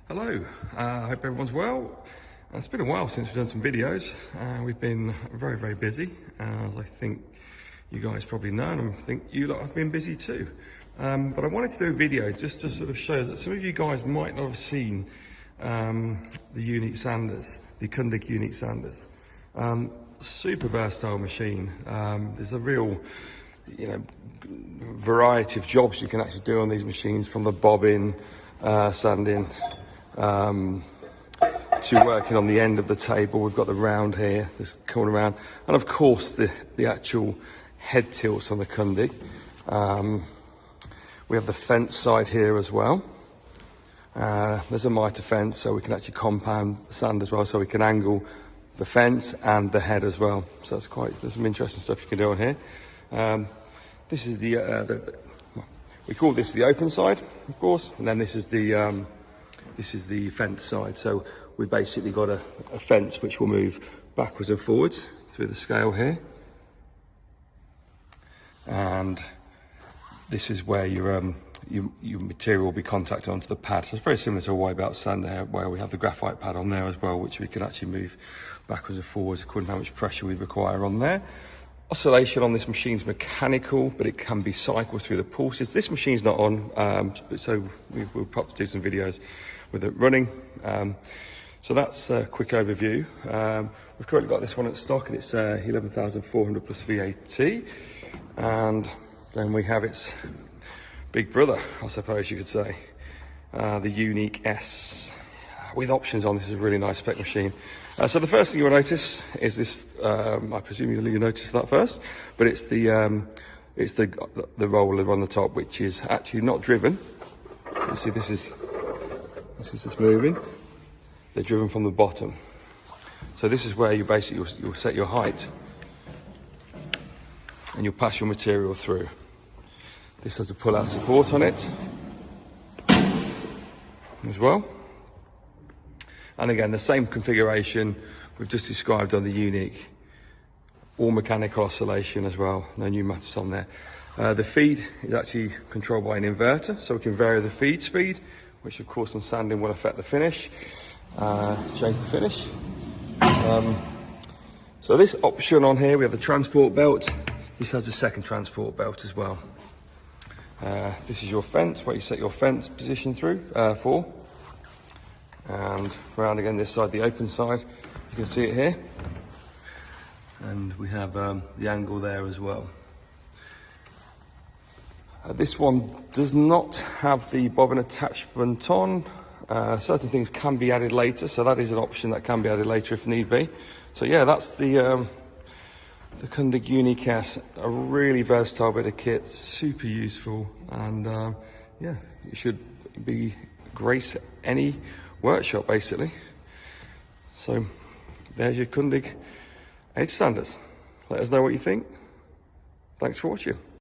Hello, I hope everyone's well. It's been a while since we've done some videos. We've been very busy, as I think you guys probably know, and I think you lot have been busy too. But I wanted to do a video just to sort of show that some of you guys might not have seen the Uniq sanders, the Kundig Uniq sanders. Super versatile machine. There's a real, variety of jobs you can actually do on these machines, from the bobbing, sanding, to working on the end of the table. We've got the round here, this corner round, and of course the actual head tilts on the Kundig. We have the fence side here as well. There's a mitre fence, so we can actually compound sand as well, so we can angle the fence and the head as well. So there's some interesting stuff you can do on here. This is we call this the open side, of course, and then this is the fence side. So we've basically got a fence which will move backwards and forwards through the scale here. And this is where your material will be contacted onto the pad. So it's very similar to a wipeout sander where we have the graphite pad on there as well, which we can actually move backwards and forwards according to how much pressure we require on there. Oscillation on this machine is mechanical, but it can be cycled through the pulses. This machine's not on, so we'll probably do some videos with it running. So that's a quick overview. We've currently got this one at stock, and it's 11,400 plus VAT. And then we have its big brother, I suppose you could say, the Uniq-S, with options on. This is a really nice spec machine. So the first thing you'll notice is this. I presume you'll notice that first, but it's the roller on the top, which is actually not driven. You see, this is just moving. They're driven from the bottom. So this is where you basically you'll set your height, and you'll pass your material through. This has a pull-out support on it as well. And again, the same configuration we've just described on the Uniq. All mechanical oscillation as well, no pneumatics on there. The feed is actually controlled by an inverter, so we can vary the feed speed, which of course on sanding will affect the finish, change the finish. So this option on here, we have the transport belt. This has the second transport belt as well. This is your fence, where you set your fence position through for. And round again this side, the open side, you can see it here. And we have the angle there as well. This one does not have the bobbin attachment on. Certain things can be added later, so that is an option that can be added later if need be. So yeah, that's the Kundig Uniq-S, a really versatile bit of kit, super useful, and yeah, it should be grace any workshop basically. So there's your Kundig edge sanders. Let us know what you think. Thanks for watching.